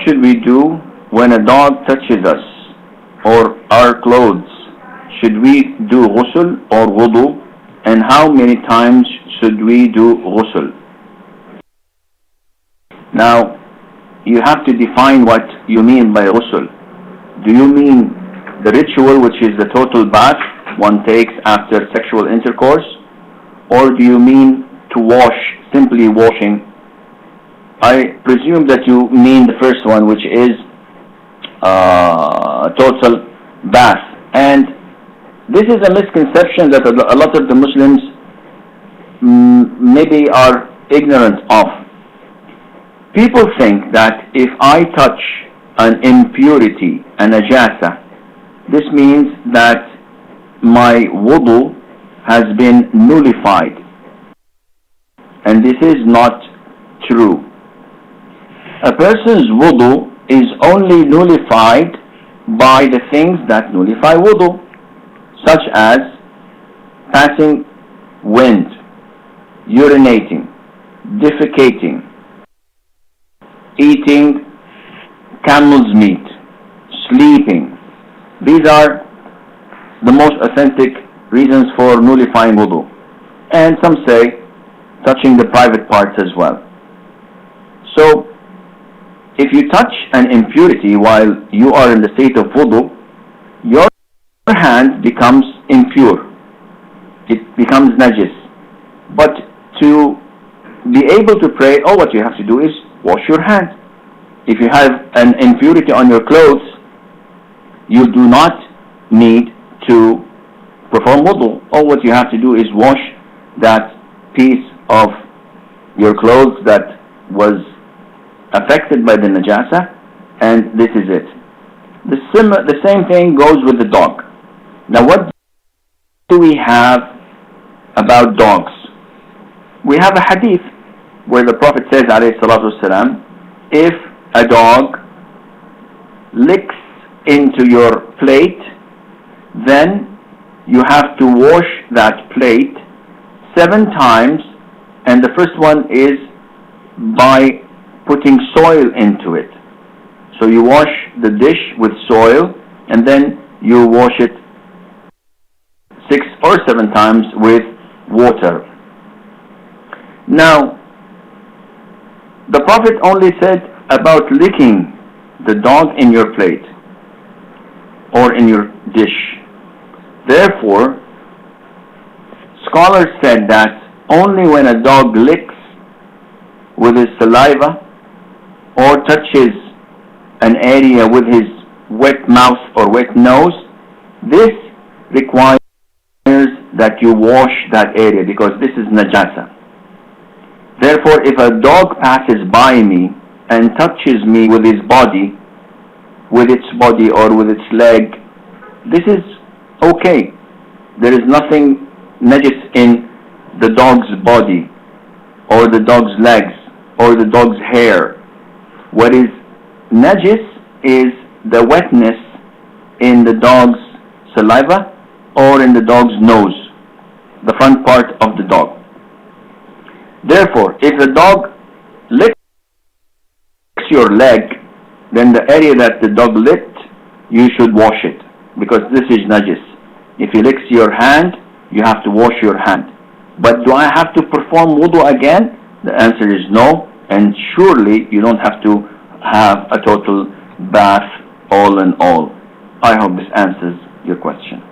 should we do when a dog touches us or our clothes? Should we do ghusl or wudu? And how many times should we do ghusl? Now, you have to define what you mean by ghusl. Do you mean the ritual, which is the total bath one takes after sexual intercourse? Or do you mean to wash, simply washing? I presume that you mean the first one, which is total bath. And this is a misconception that a lot of the Muslims maybe are ignorant of. People think that if I touch an impurity, a najasa, this means that my wudu has been nullified. And this is not true. A person's wudu is only nullified by the things that nullify wudu, such as passing wind, urinating, defecating, eating camel's meat, sleeping. These are the most authentic reasons for nullifying wudu. And some say touching the private parts as well. So, if you touch an impurity while you are in the state of wudu, your hand becomes impure. It becomes najis. But to be able to pray, what you have to do is wash your hand. If you have an impurity on your clothes, you do not need to perform wudu. All what you have to do is wash that piece of your clothes that was affected by the najasa, and this is it. The same thing goes with the dog. Now, what do we have about dogs? We have a hadith where the Prophet says, alayhi salatu wasalam, if a dog licks into your plate, then you have to wash that plate 7 times, and the first one is by putting soil into it. So you wash the dish with soil, and then you wash it 6 or 7 times with water. Now, the Prophet only said about licking the dog in your plate or in your dish. Therefore, scholars said that only when a dog licks with his saliva or touches an area with his wet mouth or wet nose, this requires that you wash that area, because this is najasa. Therefore, if a dog passes by me and touches me with its body or with its leg, this is okay. There is nothing najis in the dog's body or the dog's legs or the dog's hair. What is najis is the wetness in the dog's saliva or in the dog's nose, the front part of the dog. Therefore, if the dog licks your leg, then the area that the dog licked, you should wash it, because this is najis. If he licks your hand, you have to wash your hand. But do I have to perform wudu again? The answer is no, and surely you don't have to have a total bath all in all. I hope this answers your question.